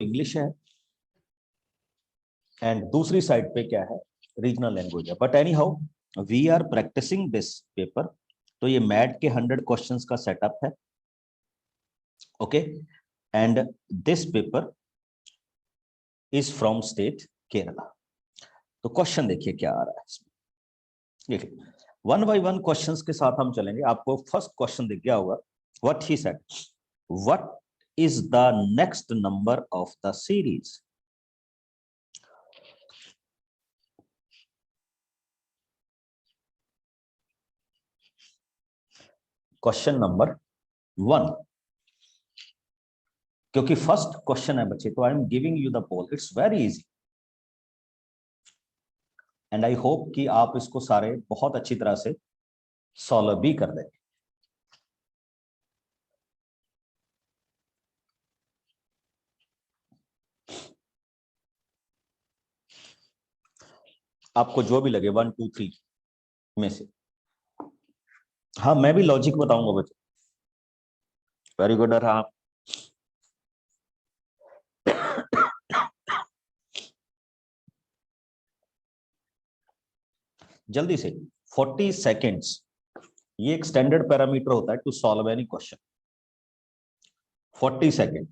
English है and दूसरी side पे क्या है, रीजनल लैंग्वेज है. But anyhow we are practising this paper. तो ये मैट के 100 क्वेश्चंस का सेटअप है. Okay, and this paper is from state Kerala. तो क्वेश्चन देखिए क्या आ रहा है इसमें. देखिए वन बाय वन क्वेश्चंस के साथ हम चलेंगे. आपको फर्स्ट क्वेश्चन दिख गया होगा. What he said, what is the next number of the series. Question number 1, क्योंकि फर्स्ट क्वेश्चन है बच्चे, तो I am giving you the poll. It's very easy and I hope कि आप इसको सारे बहुत अच्छी तरह से सॉल्व भी कर देंगे. आपको जो भी लगे 1 2 3 में से. हाँ, मैं भी लॉजिक बताऊंगा बच्चे. Very good. हाँ, जल्दी से. 40 सेकेंड्स ये एक स्टैंडर्ड पैरामीटर होता है to solve any question. 40 second.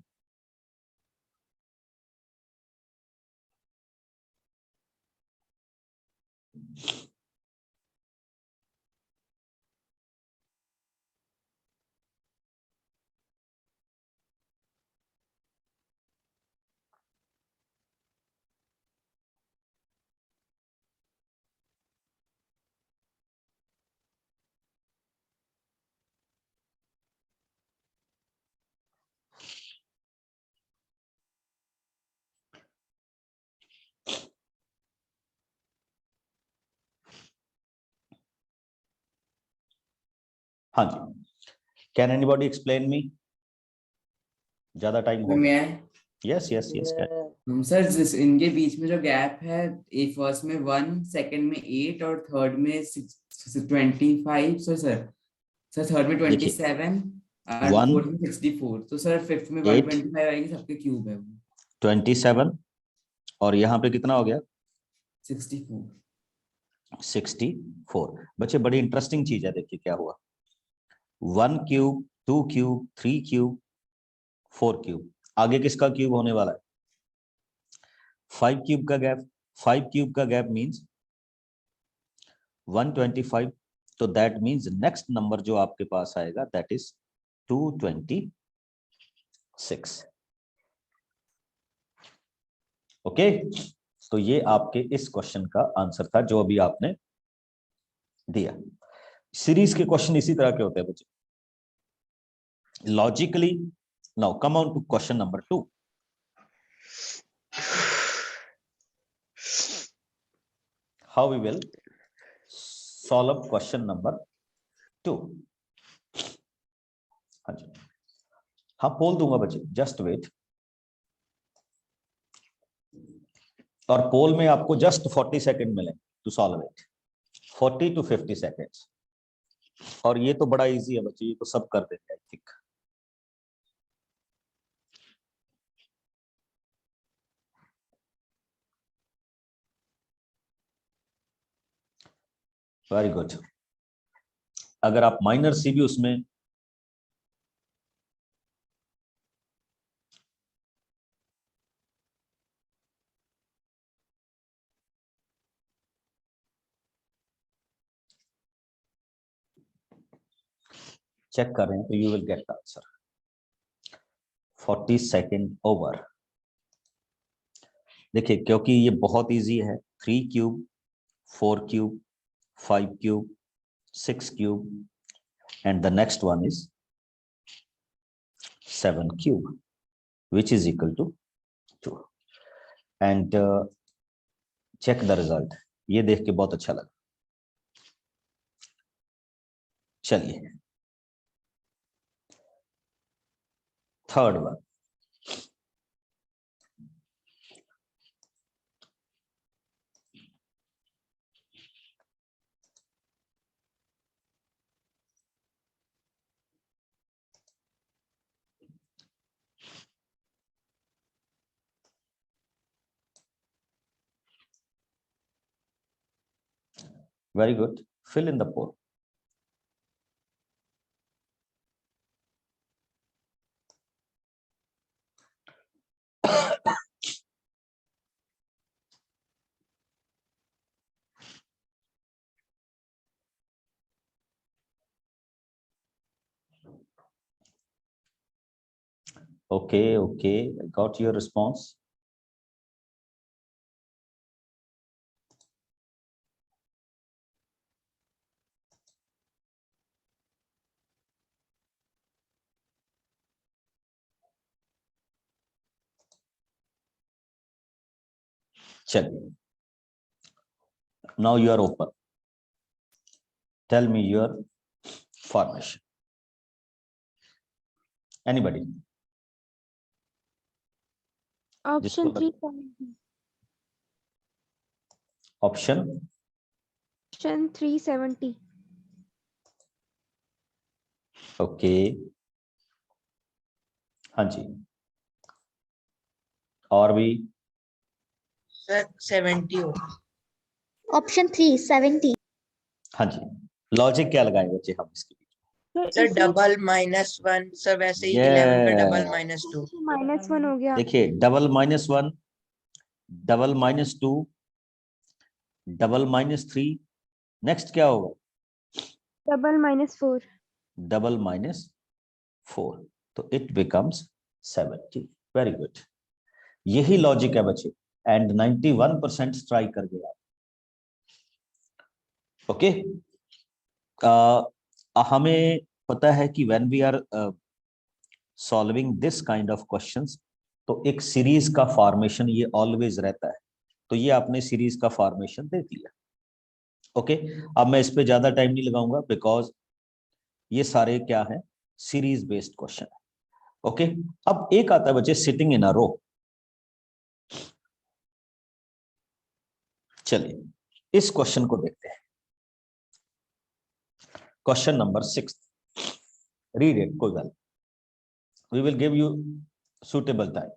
हाँ जी, कैन एनीबॉडी एक्सप्लेन मी. ज्यादा टाइम हो गया. Yes yes yes. सर जिस इनके बीच में जो गैप है, एक फर्स्ट में 1, सेकंड में 8 और थर्ड में 25. सर थर्ड में 27 और फोर्थ में 64. तो सर फिफ्थ में 125 आएगी, सबके क्यूब है वो. 27 और यहाँ पे कितना हो गया 64. 64. बच्चे बड़ी इंटरेस्टिंग चीज है. देखिए क्या हुआ. 1 क्यूब, 2 क्यूब, 3 क्यूब, 4 क्यूब. आगे किसका क्यूब होने वाला है. 5 क्यूब का गैप. 5 क्यूब का गैप मींस 125. तो दैट मींस नेक्स्ट नंबर जो आपके पास आएगा दैट इज 226. ओके, तो ये आपके इस क्वेश्चन का आंसर था जो अभी आपने दिया. सीरीज के क्वेश्चन इसी तरह के होते हैं बच्चे. Logically now come on to question number 2. How we will solve question number 2. हाँ जी, हाँ पोल दूंगा बच्चे, जस्ट वेट. और पोल में आपको जस्ट 40 सेकेंड मिलेंगे to solve it. 40 to 50 seconds. और ये तो बड़ा इजी है बच्चे, ये तो सब कर देंगे आई थिंक. Very good. अगर आप माइनर सी भी उसमें चेक कर रहे हैं तो you will get the answer. 40 second over. देखिए क्योंकि ये बहुत इजी है. 3 cube, 4 cube, 5 cube, 6 cube and the next one is 7 cube which is equal to 2. and check the result. ये देख के बहुत अच्छा लगा. चलिए third one. Very good. Fill in the pore. Okay, okay. I got your response. Check. Now you are open. Tell me your formation. Anybody? Option जिसको 370. Option? Option 370. Okay. हाँ जी. और भी? सर 70 होगा। ऑप्शन 370। हाँ जी. लॉजिक क्या लगाए बच्चे हम इसके बीच? सर डबल -1 सर वैसे ही 11 का डबल -2 -1 हो गया। देखिए डबल -1, डबल -2, डबल -3, नेक्स्ट क्या होगा? डबल -4। डबल -4, तो इट बिकम्स 70। वेरी गुड, यही लॉजिक है बच्चे, एंड 91% ट्राई कर गए आप। ओके, हमें पता है कि when we are solving this kind of questions, तो एक सीरीज का फॉर्मेशन ये ऑलवेज रहता है। तो ये आपने सीरीज का फॉर्मेशन देख लिया। ओके, अब मैं इस पे ज्यादा टाइम नहीं लगाऊंगा बिकॉज ये सारे क्या है, सीरीज बेस्ड क्वेश्चन है। ओके, अब एक आता है बच्चे सिटिंग इन अ रो। चलिए इस क्वेश्चन को देखते हैं। क्वेश्चन नंबर 6, रीड इट, कोई बात, we will give you suitable time.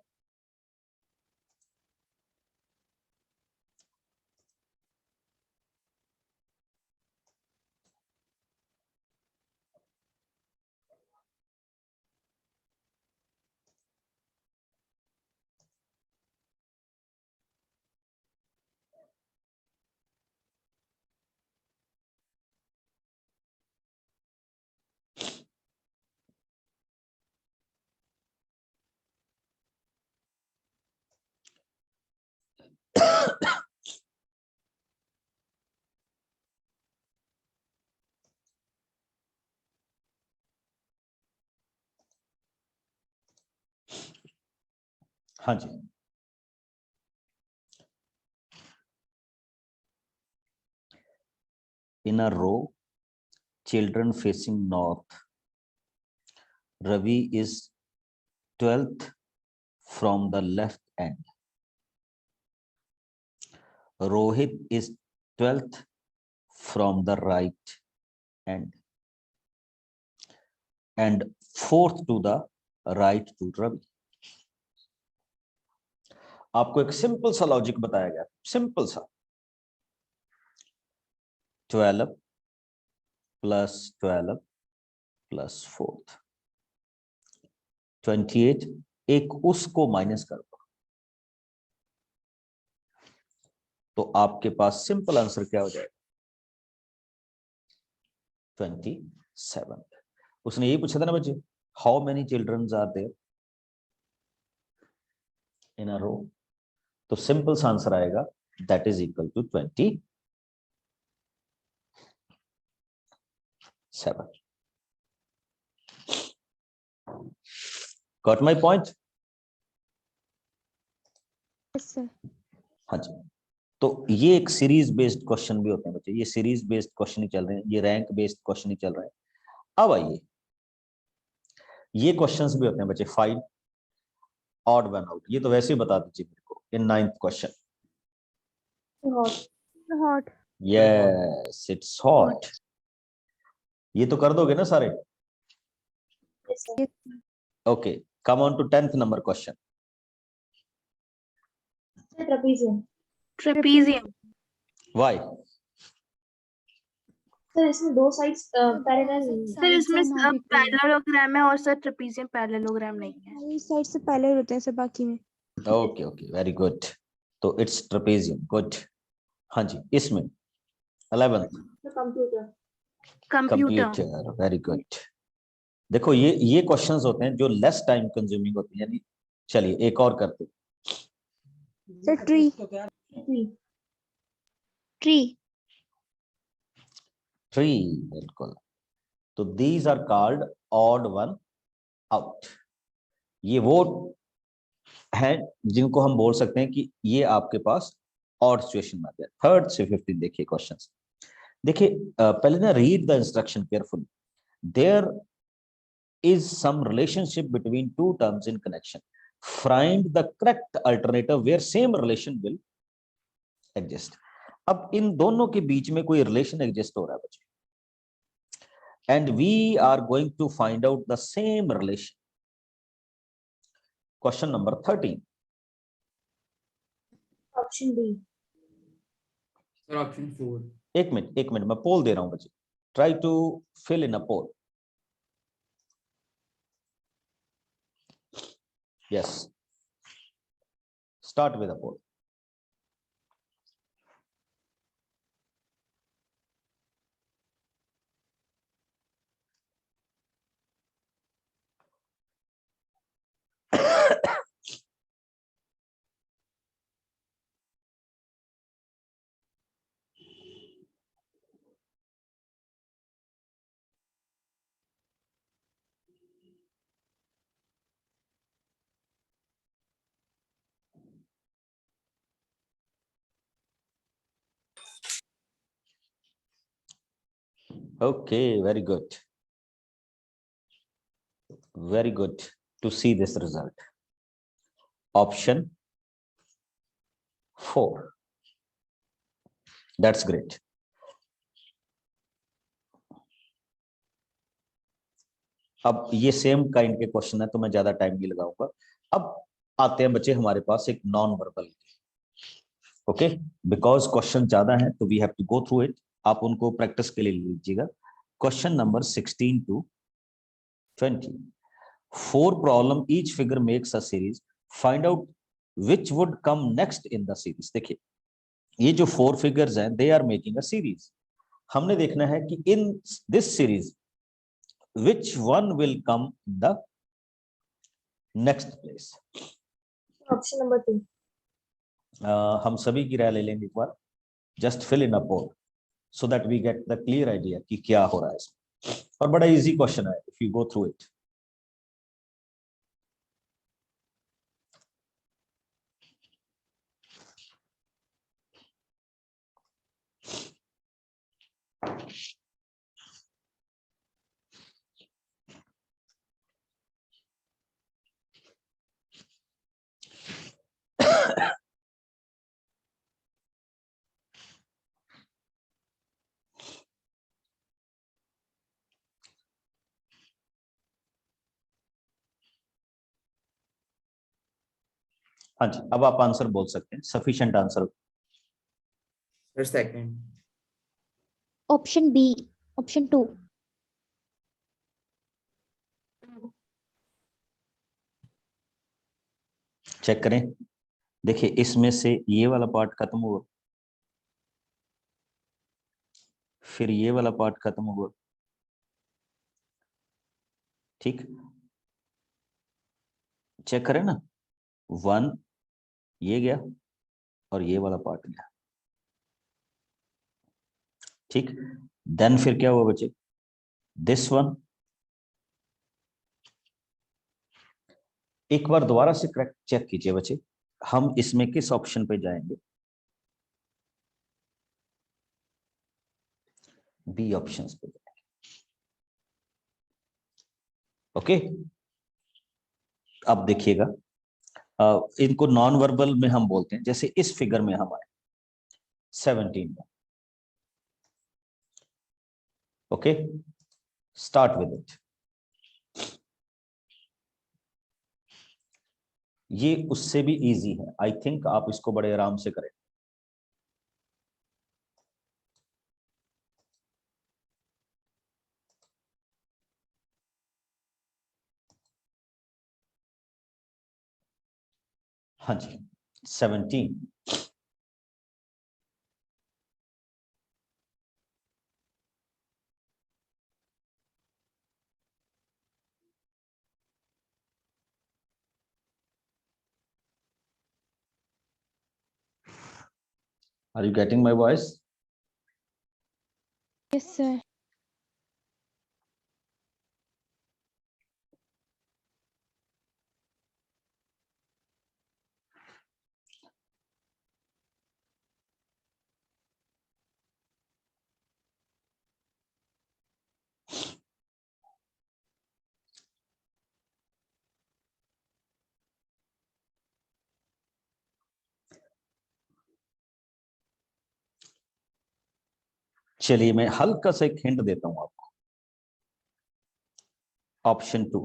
हाँ जी, in a row, children facing north. Ravi is 12th from the left end. Rohit is 12th from the right end. And 4th to the right to Ravi. आपको एक simple सा logic बताया गया, simple सा, 12 plus 12 plus 4th 28, एक उसको minus कर दो, तो आपके पास सिंपल आंसर क्या हो जाएगा? 27। उसने यही पूछा था ना बच्चे, how many childrens are there in a row, तो सिंपल सा आंसर आएगा that is equal to 27। Got my point? Yes sir. हाँ जी, तो ये एक सीरीज बेस्ड क्वेश्चन भी होते हैं बच्चे, ये सीरीज बेस्ड क्वेश्चन ही चल रहे हैं, ये रैंक बेस्ड क्वेश्चन ही चल रहे हैं। अब आइए, ये क्वेश्चंस भी होते हैं बच्चे, 5 ऑड वन आउट, ये तो वैसे ही बता दीजिए मेरे को in 9th question. Hot. Yes, it's hot. ये तो कर दोगे ना सारे? Okay, come on to 10th number question. Trapezium. Trapezium. Why? Sir इसमें दो साइड्स पैरेलल सर इसमें पैरेललोग्राम है और सर ट्रेपेजियम पैरेललोग्राम नहीं है। इस साइड से पैरेलल होते हैं सब बाकी में। ओके ओके वेरी गुड, तो इट्स ट्रेपेजियम, गुड। हाँ जी, इसमें 11th computer computer, very good. देखो ये क्वेश्चंस होते हैं जो लेस टाइम कंज्यूमिंग होते हैं, यानी चलिए एक और करते हैं। Sir tree Tree. ट्री, बिल्कुल। तो these are called odd one out. ये वो है जिनको हम बोल सकते हैं कि ये आपके पास ऑड सिचुएशन में आ गया। 3rd से 15 देखिए क्वेश्चंस। देखिए पहले ना read the instruction carefully. There is some relationship between two terms in connection. Find the correct alternative where same relation will exist. अब इन दोनों के बीच में कोई रिलेशन एग्जिस्ट हो रहा है बच्चे, and we are going to find out the same relation. Question number 13. Option B. Sir option 4। एक मिनट मैं पोल दे रहा हूं बच्चे, try to fill in a poll. Yes, start with a poll. Okay, very good. Very good to see this result. Option 4. That's great. अब ये same kind के question है तो मैं ज्यादा टाइम नहीं लगाऊंगा। अब आते हैं बच्चे हमारे पास एक non verbal. Okay, because question ज्यादा है तो we have to go through it. आप उनको प्रैक्टिस के लिए लीजिएगा। Question number 16 to 20. 4 problem, each figure makes a series. Find out which would come next in the series. देखिए ये जो 4 figures हैं, they are making a series. हमने देखना है कि in this series which one will come in the next place. Option number 2। हम सभी की राय ले लेंगे एक बार। Just fill in a poll so that we get the clear idea कि क्या हो रहा है इसमें। और बड़ा इजी क्वेश्चन है if you go through it. हाँ जी, अब आप आंसर बोल सकते हैं। Sufficient answer. Sir second. Option B. Option 2. Check करें। देखिए इसमें से ये वाला पार्ट खत्म हुआ, फिर ये वाला पार्ट खत्म हुआ, ठीक। चेक करें ना, 1 ये गया और ये वाला पार्ट गया, ठीक। देन फिर क्या हुआ बच्चे, दिस वन। एक बार दोबारा से करेक्ट चेक कीजिए बच्चे, हम इसमें किस ऑप्शन पे जाएंगे। बी ऑप्शंस पे जाएंगे। ओके, अब देखिएगा इनको नॉन वर्बल में हम बोलते हैं। जैसे इस फिगर में हम आए 17 में। Okay, start with it. ये उससे भी इजी है, आई थिंक आप इसको बड़े आराम से करें। हाँ जी 17। Are you getting my voice? Yes, sir. चलिए मैं हल्का सा एक हिंट देता हूं आपको। ऑप्शन 2,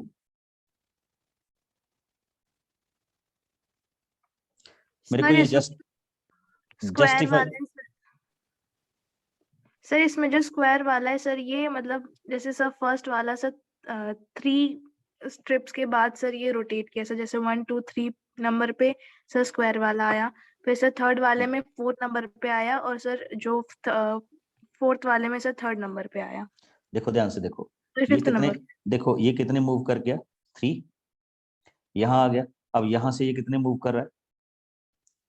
मेरे को ये जस्ट स्क्वायर जस्टिफाई। वाला है सर इसमें जो स्क्वायर वाला है सर ये मतलब जैसे सर फर्स्ट वाला सर 3 स्ट्रिप्स के बाद सर ये रोटेट किया सर, जैसे 1 2 3 नंबर पे सर स्क्वायर वाला आया, फिर सर थर्ड वाले में 4th नंबर पे आया, और सर जो 4th वाले में सर 3rd नंबर पे आया, देखो ध्यान से देखो, फिर ये 5th कितने, नंबर। देखो ये कितने मूव कर गया, 3 यहां आ गया। अब यहां से ये कितने मूव कर रहा है,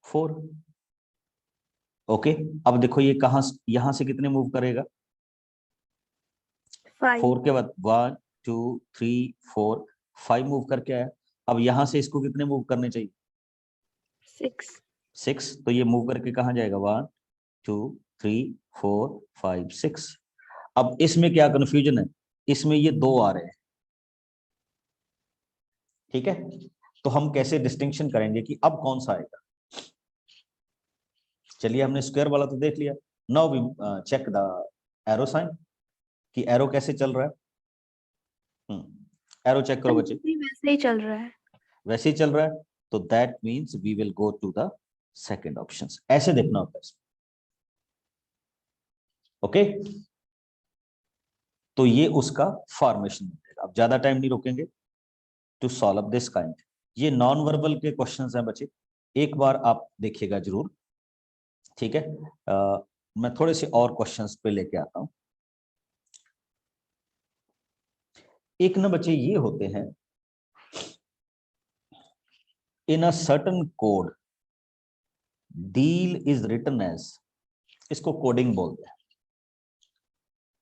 4। ओके, अब देखो ये कहां, यहां से कितने मूव करेगा, 5 4 के बाद 1 2 3 4 5 मूव करके आया। अब यहां से इसको कितने मूव करने चाहिए, 6 6। तो ये मूव करके कहां जाएगा, 1 2 3 4 5 6। अब इसमें क्या कंफ्यूजन है, इसमें ये 2 आ रहे हैं, ठीक है। तो हम कैसे डिस्टिंक्शन करेंगे कि अब कौन सा आएगा। चलिए हमने स्क्वायर वाला तो देख लिया, now we check the arrow sign कि एरो कैसे चल रहा है। एरो चेक करो बच्चे, वैसे ही चल रहा है। वैसे ही चल रहा है, तो that means we will go to the second option. ऐसे देखना होता है, ओके। तो ये उसका फॉर्मेशन मिलेगा। अब ज्यादा टाइम नहीं रोकेंगे टू सॉल्व दिस काइंड। ये नॉन वर्बल के क्वेश्चंस हैं बच्चे, एक बार आप देखिएगा जरूर, ठीक है। मैं थोड़े से और क्वेश्चंस पे लेके आता हूं। एक ना बच्चे ये होते हैं, in a certain code deal is written as, इसको कोडिंग बोलते हैं,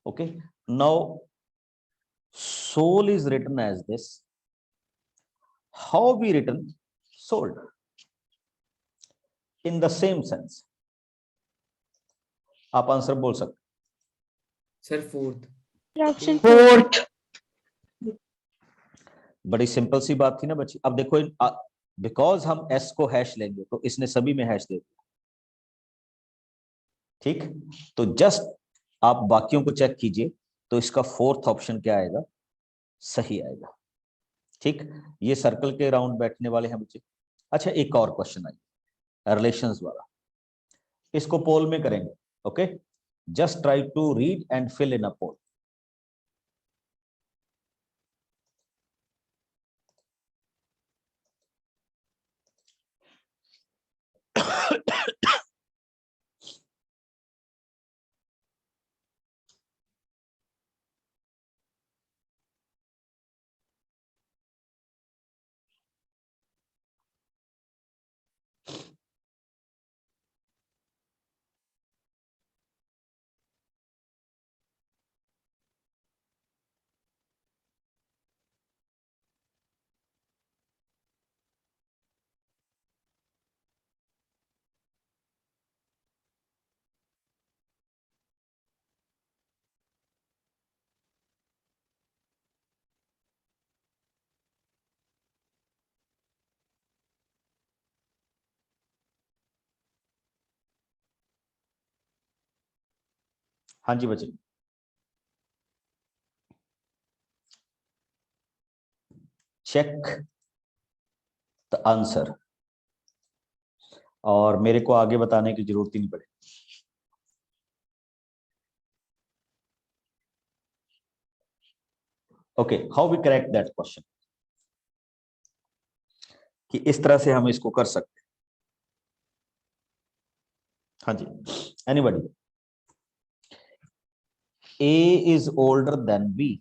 okay. Now soul is written as this, how we written sold in the same sense. आप आंसर बोल सकते, सर 4th। ऑप्शन 4। फोर्थ। बड़ी सिंपल सी बात थी ना बच्ची। अब देखो बिकॉज हम एस को हैश लेंगे तो इसने सभी में हैश दे दिया, ठीक। तो जस्ट आप बाकियों को चेक कीजिए, तो इसका 4th ऑप्शन क्या आएगा, सही आएगा, ठीक। ये सर्कल के राउंड बैठने वाले हैं बच्चे। अच्छा एक और क्वेश्चन आइए रिलेशंस वाला, इसको पोल में करेंगे, okay. Just try to read and fill in a poll. हाँ जी बच्चे, चेक द आंसर, और मेरे को आगे बताने की जरूरत ही नहीं पड़े। Okay, how we correct that question? कि इस तरह से हम इसको कर सकते हैं। हाँ जी, anybody? A is older than B,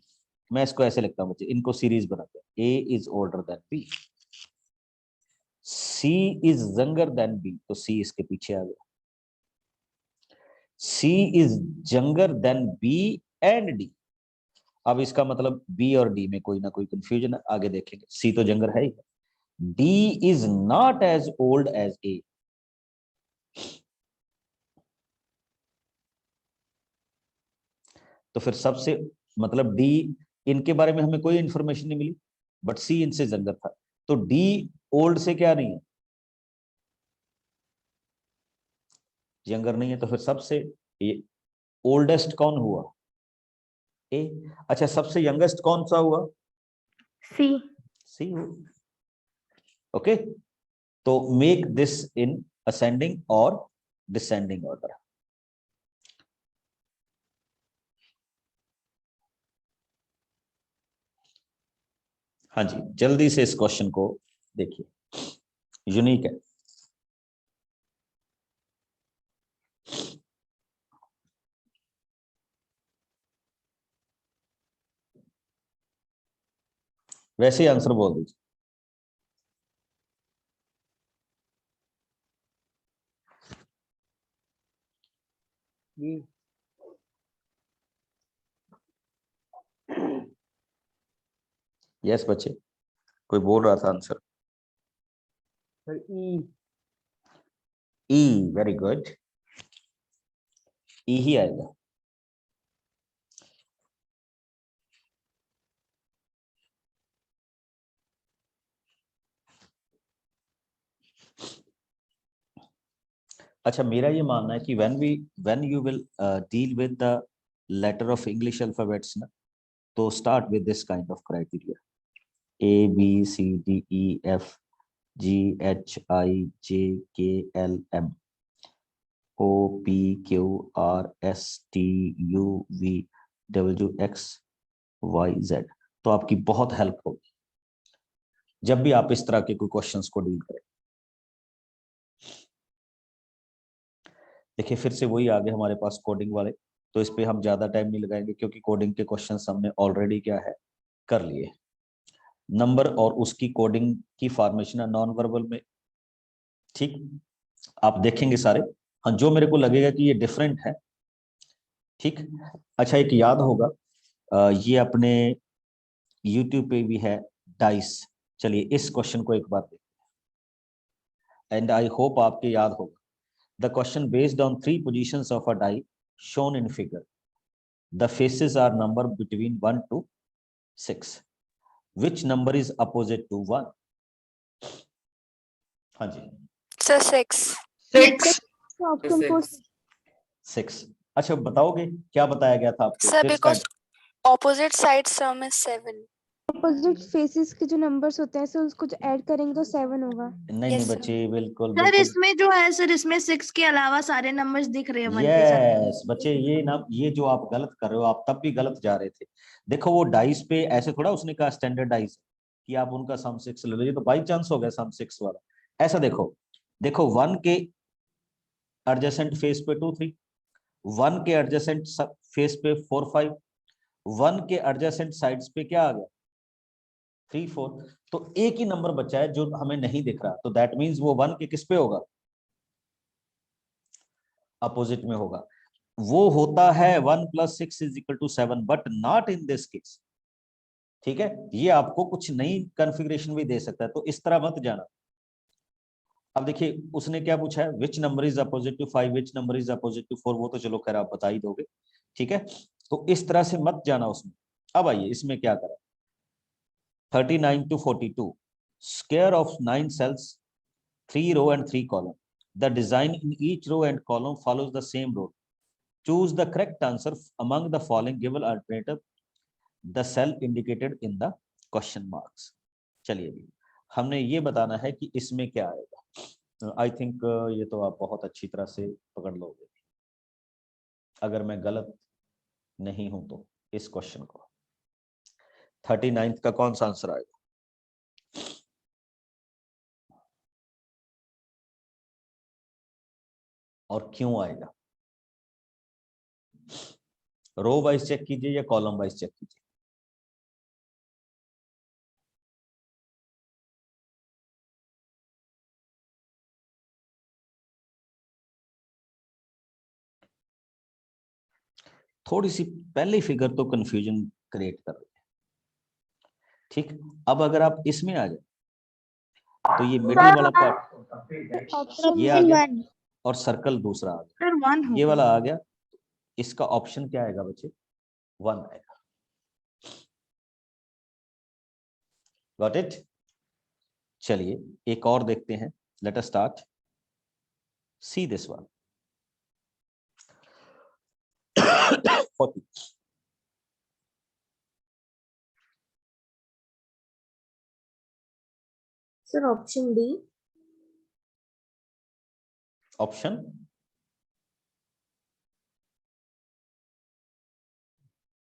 मैं इसको ऐसे लिखता हूं बच्चे, इनको सीरीज बनाते हैं। A is older than B, C is younger than B, तो सी इसके पीछे आ गया। C is younger than B and D, अब इसका मतलब बी और डी में कोई ना कोई कंफ्यूजन है, आगे देखेंगे। सी तो यंगर है ही। D is not as old as A, तो फिर सबसे मतलब डी, इनके बारे में हमें कोई इंफॉर्मेशन नहीं मिली, बट सी इनसे यंगर था, तो डी ओल्ड से क्या नहीं है, यंगर नहीं है, तो फिर सबसे ये ओल्डेस्ट कौन हुआ? ए। अच्छा, सबसे यंगेस्ट कौन सा हुआ? सी। सी हुआ। ओके, तो मेक दिस इन असेंडिंग और डिसेंडिंग ऑर्डर। हाँ जी, जल्दी से इस क्वेश्चन को देखिए, यूनिक है। वैसे ही आंसर बोल दीजिए। यस बच्चे, कोई बोल रहा था आंसर? ई, वेरी गुड, ई ही आएगा। अच्छा, मेरा ये मानना है कि when you will deal with the letter of English alphabets ना, तो start with this kind of criteria: A B C D E F G H I J K L M O P Q R S T U V W X Y Z, तो आपकी बहुत help होगी जब भी आप इस तरह के कोई क्वेश्चंस को डील करें। देखिए, फिर से वही आगे हमारे पास कोडिंग वाले, तो इस पे हम ज्यादा टाइम नहीं लगाएंगे क्योंकि कोडिंग के क्वेश्चंस हमने ऑलरेडी क्या है कर लिए। नंबर और उसकी कोडिंग की फॉर्मेशन है नॉन वर्बल में, ठीक, आप देखेंगे सारे। हाँ, जो मेरे को लगेगा कि ये डिफरेंट है, ठीक। अच्छा, एक याद होगा, ये अपने YouTube पे भी है, डाइस। चलिए इस क्वेश्चन को एक बार देखते हैं, एंड आई होप आपके याद होगा। The question based on 3 positions of a die shown in figure. The faces are numbered between 1 to 6. Which number is opposite to 1? हाँ जी, सर 6। 6. ऑप्शन 4। 6। अच्छा, बताओगे क्या बताया गया था आपको? Sir Which because kind? Opposite side some is 7। Opposite faces के जो नंबर्स होते हैं सर उसको जो ऐड करेंगे तो 7 होगा। नहीं नहीं बच्चे, बिल्कुल सर बिल्कुल। इसमें जो है सर, इसमें 6 के अलावा सारे नंबर्स दिख रहे हैं 1 के साथ। यस बच्चे, ये ना, ये जो आप गलत कर रहे हो, आप तब भी गलत जा रहे थे। देखो, वो डाइस पे ऐसे थोड़ा उसने कहा स्टैंडर्ड डाइस कि आप उनका सम 6 ले लो, ये तो बाई चांस हो गया सम 6 वाला। ऐसा देखो, देखो 1 के एडजेसेंट फेस पे 2 3, 1 के एडजेसेंट फेस पे 4 5, 1 के एडजेसेंट साइड्स पे क्या आ गया 3 4, तो एक ही नंबर बचा है जो हमें नहीं दिख रहा, तो दैट मींस वो 1 के किस पे होगा? अपोजिट में होगा। वो होता है 1 + 6 = 7, but not in this case, ठीक है। ये आपको कुछ नई कॉन्फ़िगरेशन भी दे सकता है, तो इस तरह मत जाना। अब देखिए, उसने क्या पूछा है, which number is opposite to 5, which number is opposite to 4, वो तो चलो खैर आप बता ही दोगे, ठीक है। तो इस तरह से मत जाना उसमें। अब आइए इसमें क्या करें, 39 to 42, square of 9 cells, 3 row and 3 column. The design in each row and column follows the same rule. Choose the correct answer among the following given alternative, the cell indicated in the question marks. चलिए भी हमने ये बताना है कि इसमें क्या आएगा। आई थिंक ये तो आप बहुत अच्छी तरह से पकड़ लोगे, अगर मैं गलत नहीं हूं तो। इस क्वेश्चन को 39 का कौन सा आंसर आएगा? और क्यों आएगा? रो वाइज चेक कीजिए या कॉलम वाइज चेक कीजिए? थोड़ी सी पहली फिगर तो कंफ्यूजन क्रिएट कर रही है। ठीक, अब अगर आप इसमें आ जाए तो ये मिडिल वाला पार्ट ये आ ऑप्शन गया 1। और सर्कल दूसरा आ गया, सर 1 ये होगा। वाला आ गया। इसका ऑप्शन क्या आएगा बच्चे? 1 आएगा। Got it? चलिए एक और देखते हैं। Let us start. See this one. 40. Sir, option D. Option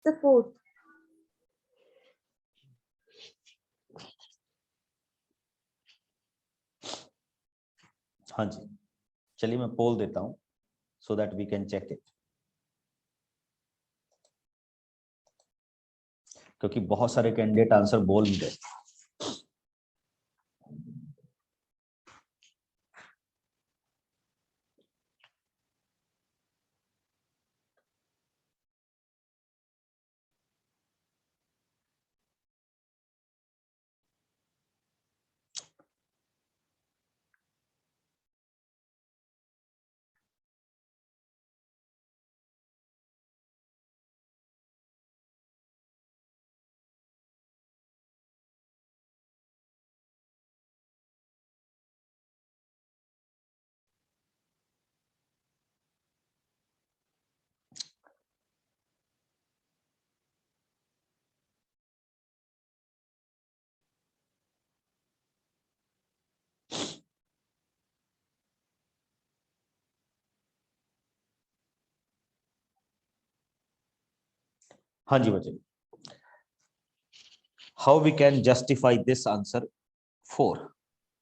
The fourth. हाँ जी, चलिए मैं पोल देता हूं so that we can check it, क्योंकि बहुत सारे कैंडिडेट आंसर बोल भी गए। हाँ जी बच्चे, how we can justify this answer 4?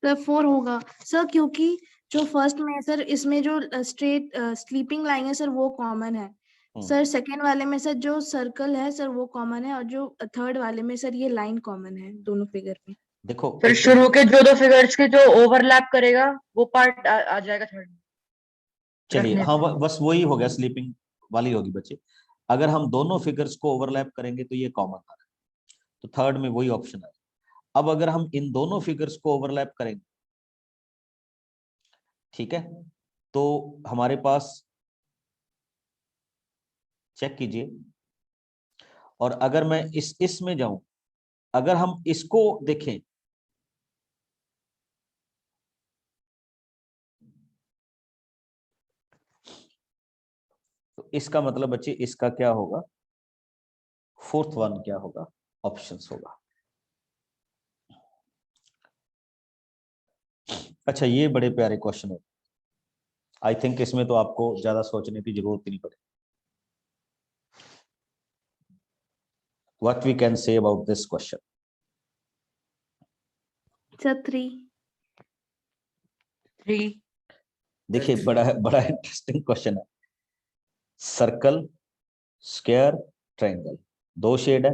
Sir 4 होगा सर, क्योंकि जो फर्स्ट में है सर, इसमें जो स्ट्रेट स्लीपिंग लाइन है सर वो कॉमन है। सर सेकंड वाले में सर जो सर्कल है सर वो कॉमन है, और जो थर्ड वाले में सर ये लाइन कॉमन है दोनों फिगर में। देखो फिर एक तो शुरू के जो 2 फिगर्स के जो ओवरलैप करेगा वो पार्ट आ जाएगा थर्ड में। चलिए, रखने हाँ पे। बस वही हो गया, स्लीपिंग वाली होगी बच्चे। अगर हम दोनों फिगर्स को ओवरलैप करेंगे तो ये कॉमन आ रहा है, तो थर्ड में वही ऑप्शन है। अब अगर हम इन दोनों फिगर्स को ओवरलैप करेंगे, ठीक है, तो हमारे पास, चेक कीजिए, और अगर मैं इसमें जाऊं, अगर हम इसको देखें, तो इसका मतलब बच्चे इसका क्या होगा? फोर्थ वन क्या होगा? ऑप्शंस होगा। अच्छा, ये बड़े प्यारे क्वेश्चन है। आई थिंक इसमें तो आपको ज्यादा सोचने की जरूरत ही नहीं पड़ेगी। What we can say about this question? Sir 3। 3। देखिए बड़ा इंटरेस्टिंग क्वेश्चन है। सर्कल, स्क्वायर, ट्रायंगल, 2 शेड है,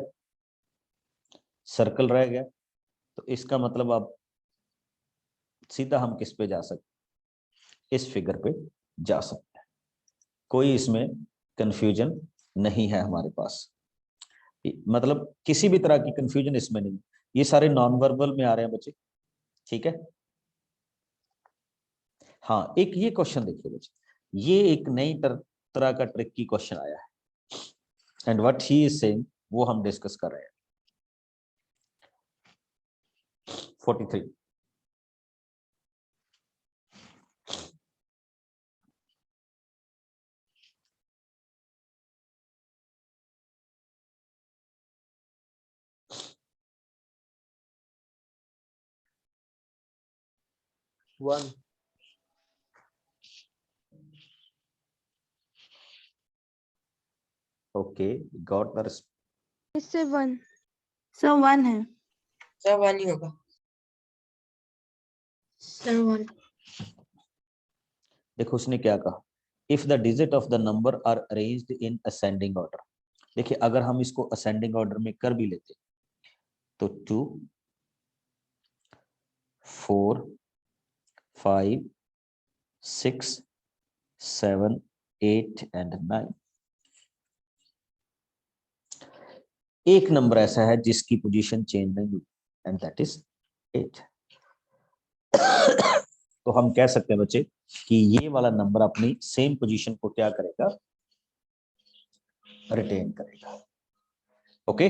सर्कल रह गया, तो इसका मतलब आप सीधा हम किस पे जा सकते? इस फिगर पे जा सकते हैं। कोई इसमें कंफ्यूजन नहीं है हमारे पास, मतलब किसी भी तरह की कंफ्यूजन इसमें नहीं। ये सारे नॉन वर्बल में आ रहे हैं बच्चे, ठीक है। हाँ, एक ये क्वेश्चन देखिए बच्चे, ये एक नई तरह का ट्रिक की क्वेश्चन आया है, and what he is saying वो हम डिस्कस कर रहे हैं। 43। one. ओके, गॉट द इससे 1। सर 1 है। सब वन ही होगा। Sir, 1. देखो उसने क्या कहा, if the digit of the number are arranged in ascending order. देखिए अगर हम इसको असेंडिंग ऑर्डर में कर भी लेते तो 2 4 5 6 7 8 एंड 9। एक नंबर ऐसा है जिसकी पोजीशन चेंज नहीं हुई एंड दैट इज 8। तो हम कह सकते हैं बच्चे कि ये वाला नंबर अपनी सेम पोजीशन को क्या करेगा, रिटेन करेगा। ओके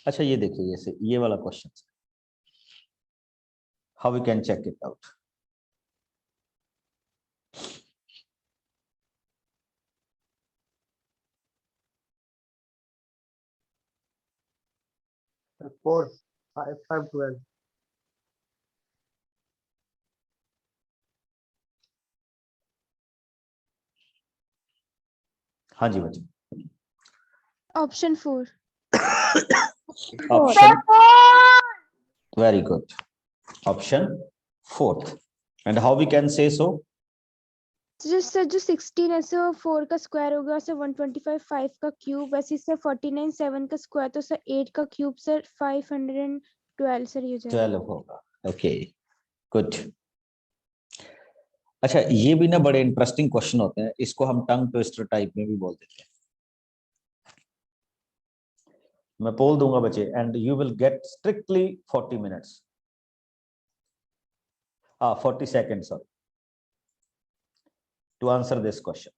अच्छा ये देखिए जैसे ये वाला question, how we can check it out. Four, five, 12. हाँ जी बच्चे, option 4। Option very good, option 4th। And how we can say so, जो 16 है सर 4 का स्क्वायर होगा सर 125, 5 का क्यूब, वैसे सर 49 7 का स्क्वायर, तो सर 8 का क्यूब सर 512 सर ये हो जाएगा। 12 होगा। Okay good. अच्छा ये भी ना बड़े इंटरेस्टिंग क्वेश्चन होते हैं, इसको हम टंग ट्विस्टर टाइप में भी बोल देते हैं। मैं पोल दूंगा बच्चे and you will get strictly 40 minutes 40 seconds sorry to answer this question.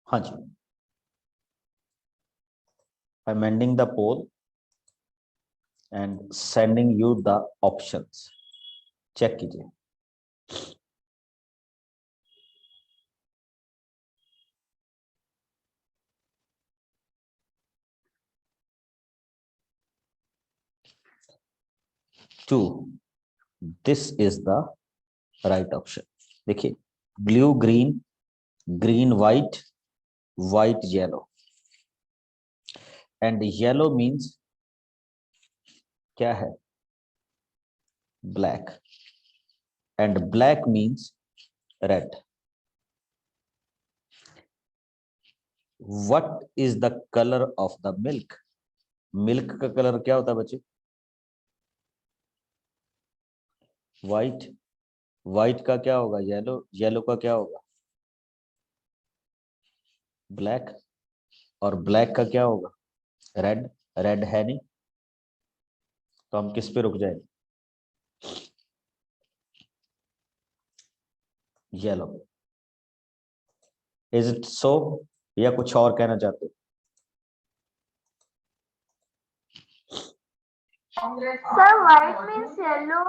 हाँ जी, I'm ending the poll and sending you the options. Check कीजिए। Two, this is the right option. देखिए blue green, green white, white yellow, and yellow means क्या है, black, and black means red. What is the colour of the milk, milk का colour क्या होता है बच्चे, white, white का क्या होगा येलो, येलो का क्या होगा ब्लैक, और ब्लैक का क्या होगा रेड, रेड है नहीं, तो हम किस पे रुक जाएंगे, येलो। इज इट सो, या कुछ और कहना चाहते हो? सर व्हाइट मीन्स येलो,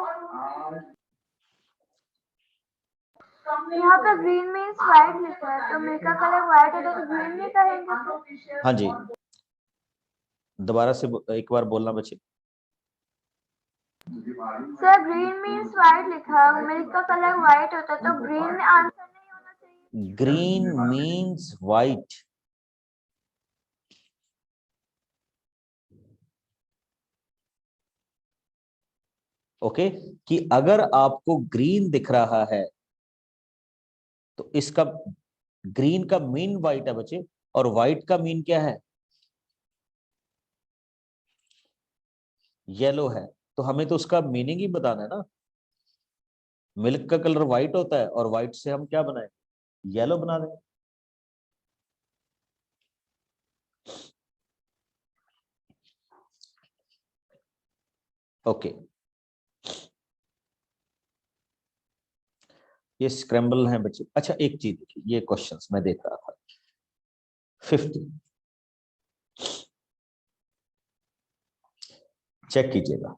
यहाँ पे ग्रीन मीन्स व्हाइट लिखा है, तो मिल्क का कलर व्हाइट है तो ग्रीन नहीं कहेंगे। हाँ जी, दोबारा से एक बार बोलना बच्चे। सर ग्रीन मीन्स व्हाइट लिखा है, मिल्क का कलर व्हाइट होता है तो ग्रीन में आंसर नहीं होना चाहिए। ग्रीन मीन्स व्हाइट, ओके कि अगर आपको ग्रीन दिख रहा है तो इसका ग्रीन का मीन व्हाइट है बच्चे, और व्हाइट का मीन क्या है, येलो है, तो हमें तो उसका मीनिंग ही बताना है ना। मिल्क का कलर व्हाइट होता है और व्हाइट से हम क्या बनाए, येलो बना दें। ओके, ये स्क्रैम्बल है बच्चे। अच्छा एक चीज देखिए, ये क्वेश्चंस मैं देख रहा था 50, चेक कीजिएगा।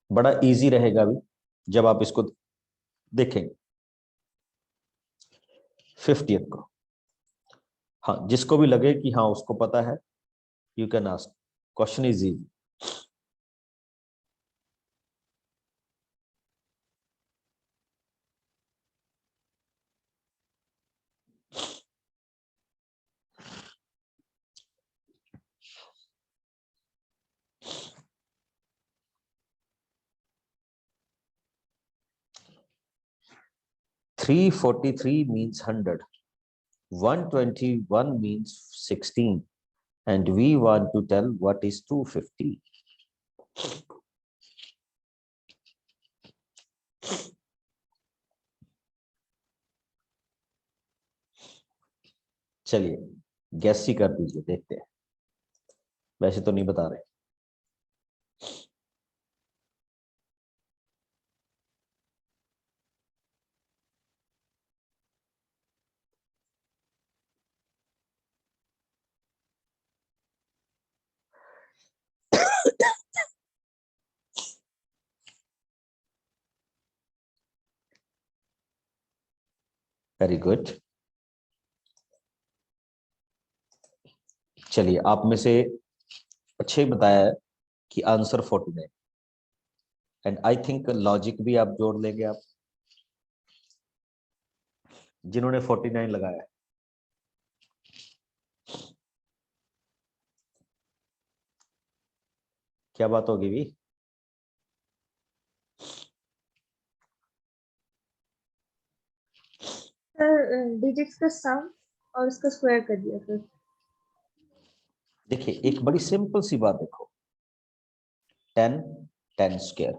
बड़ा इजी रहेगा अभी जब आप इसको देखेंगे 50th को। हाँ, जिसको भी लगे कि हाँ उसको पता है, you can ask, question is easy. Three 43 means 100, 121 means 16, and we want to tell what is 250. चलिए गैस ही कर दीजिए, देखते हैं। वैसे तो नहीं बता रहे। Very good. चलिए, आप में से अच्छे ही बताया है कि answer 49, and I think logic भी आप जोड़ लेंगे। आप जिन्होंने 49 लगाया है, क्या बात होगी भी? सर डिजिट्स का सम और उसका स्क्वायर कर दिया फिर। देखिए एक बड़ी सिंपल सी बात देखो, 10 10 स्क्वायर,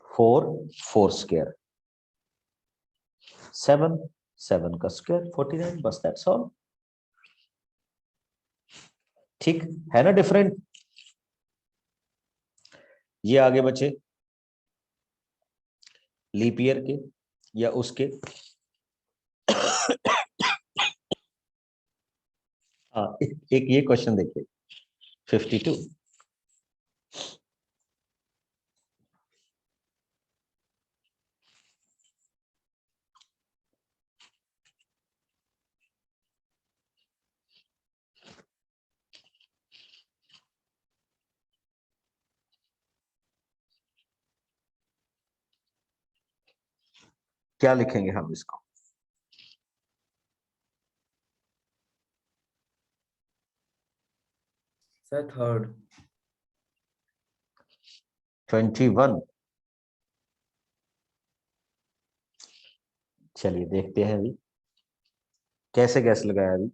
4 4 स्क्वायर, 7 7 का स्क्वायर, 49, बस दैट्स ऑल। ठीक है ना, डिफरेंट। ये आगे बचे लीप ईयर के या उसके। हाँ, एक ये क्वेश्चन देखिए 52, क्या लिखेंगे हम इसको? Sir third. 21। चलिए देखते हैं अभी कैसे गैस लगाया अभी।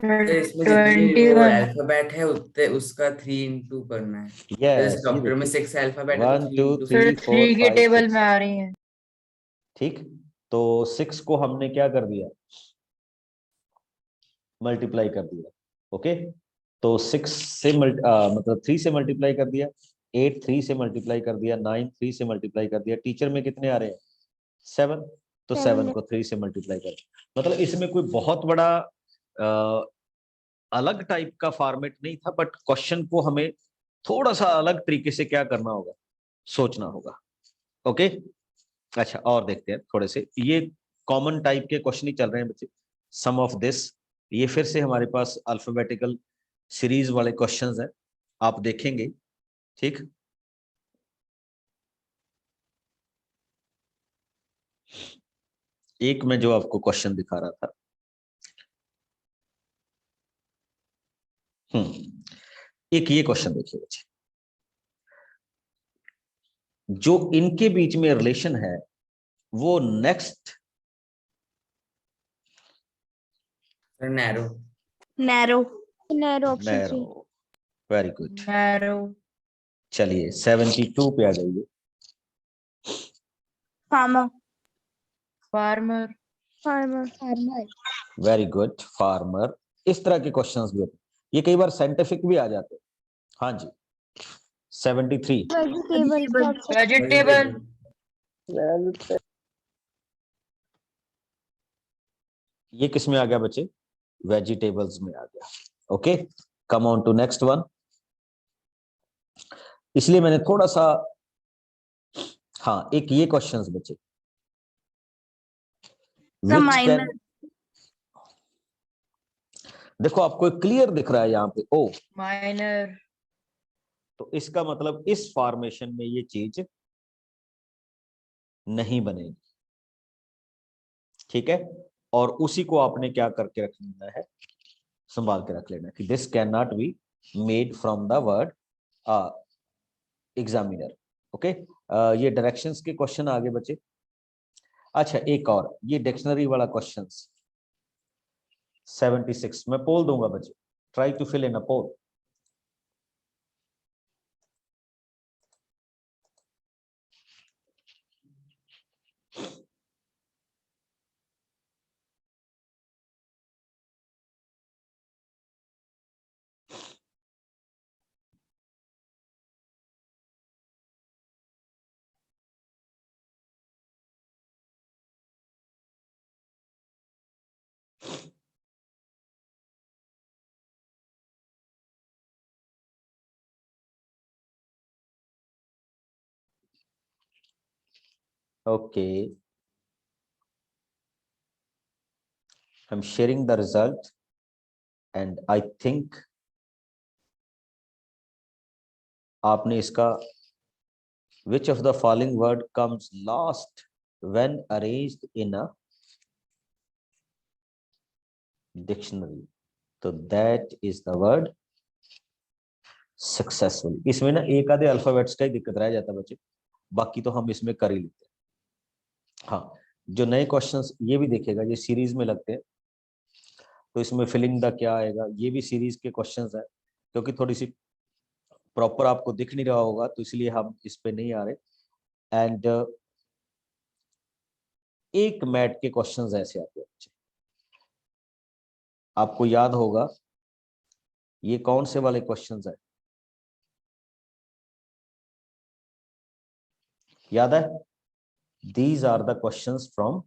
तो इसमें जितनी वो 21 अल्फाबेट है उतने उसका 3 इंटू करना है। तो यस, जैसे ये डॉक्टर में देखिए 6 अल्फाबेट है तो 1 3 2 इंटू सर 3 4 3 के 5 टेबल 6। में आ रही है। ठीक, तो 6 को हमने क्या कर दिया, मल्टीप्लाई कर दिया। ओके, तो 6 से मतलब 3 से मल्टीप्लाई कर दिया, 8 3 से मल्टीप्लाई कर दिया, 9 3 से मल्टीप्लाई कर दिया। टीचर में कितने आ रहे हैं? 7, तो 7 को 3 से मल्टीप्लाई कर। मतलब इसमें कोई बहुत बड़ा अलग टाइप का फॉर्मेट नहीं था, बट क्वेश्चन को हमें थोड़ा सा अलग तरीके से क्या करना होगा, सोचना होगा। ओके, अच्छा और देखते हैं थोड़े से, ये कॉमन टाइप के क्वेश्चन ही चल रहे हैं बच्चे। सम ऑफ दिस, ये फिर से हमारे पास अल्फाबेटिकल सीरीज वाले क्वेश्चंस हैं, आप देखेंगे। ठीक, एक मैं जो आपको क्वेश्चन दिखा रहा था, एक ये क्वेश्चन देखिए बच्चे, जो इनके बीच में रिलेशन है वो next narrow. Narrow. Narrow option 3। Narrow, very good. Narrow. चलिए 72 पे आ जाइए। Farmer. Farmer. Farmer. Farmer. Very good, farmer. इस तरह के क्वेश्चंस भी होते हैं, ये कई बार साइंटिफिक भी आ जाते हैं। हाँ जी 73। वेजिटेबल। वेजिटेबल। ये किस में आ गया बच्चे? वेजिटेबल्स में आ गया। Okay, come on to next one. इसलिए मैंने थोड़ा सा, हाँ एक ये क्वेश्चंस बच्चे, सर विच कैन, माइनर। देखो आपको क्लियर दिख रहा है यहाँ पे ओ, माइनर। तो इसका मतलब इस फॉर्मेशन में ये चीज नहीं बनेगी, ठीक है। और उसी को आपने क्या करके रख लेना है, संभाल के रख लेना कि this can not be made from the word examiner. Okay, ये डायरेक्शंस के क्वेश्चन आगे बचे। अच्छा एक और ये डिक्शनरी वाला क्वेश्चन 76, मैं पोल दूंगा बच्चे, try to fill in a poll. Okay, I'm sharing the result and I think आपने इसका which of the following word comes last when arranged in a dictionary, तो that is the word successful। इसमें ना एक आधे alphabets का ही दिक्कत रह जाता है बच्चे, बाकी तो हम इसमें कर ही लेते हैं। हाँ जो नए क्वेश्चंस ये भी देखेगा, ये सीरीज में लगते हैं, तो इसमें फिलिंग द क्या आएगा, ये भी सीरीज के क्वेश्चंस है, क्योंकि थोड़ी सी प्रॉपर आपको दिख नहीं रहा होगा तो इसलिए हम इस पे नहीं आ रहे। एंड एक मैट के क्वेश्चंस ऐसे आते हैं बच्चे, आपको याद होगा ये कौन से वाले क्वेश्चंस है, याद है? These are the questions from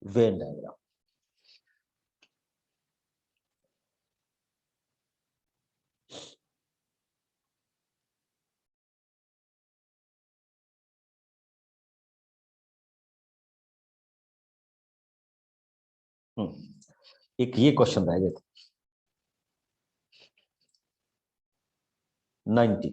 Venn diagram. एक ये क्वेश्चन रह गए थे 90।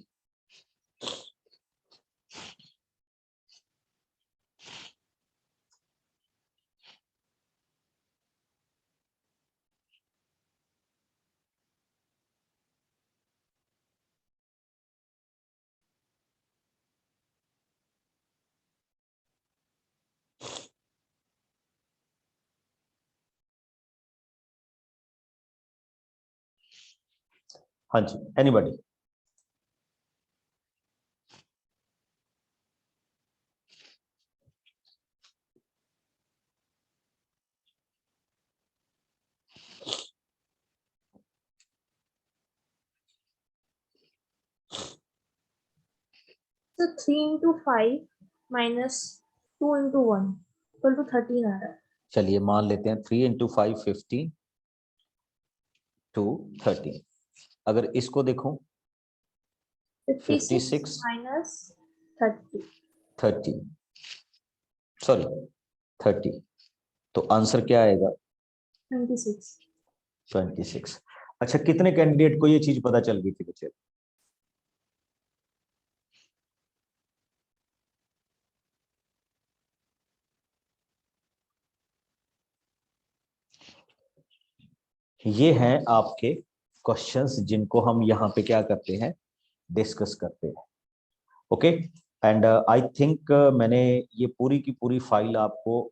हाँ जी, anybody? So 3 into 5 minus 2 into 1 equal to 13 आ रहा है। चलिए मान लेते हैं 3 into 5 15 to 13। अगर इसको देखो 56 56 minus 30 30, सॉरी 30, तो आंसर क्या आएगा? 26। 26। अच्छा कितने कैंडिडेट को ये चीज पता चल गई थी बच्चे? ये हैं आपके क्वेश्चंस जिनको हम यहाँ पे क्या करते हैं, डिस्कस करते हैं। ओके, एंड आई थिंक मैंने ये पूरी की पूरी फाइल आपको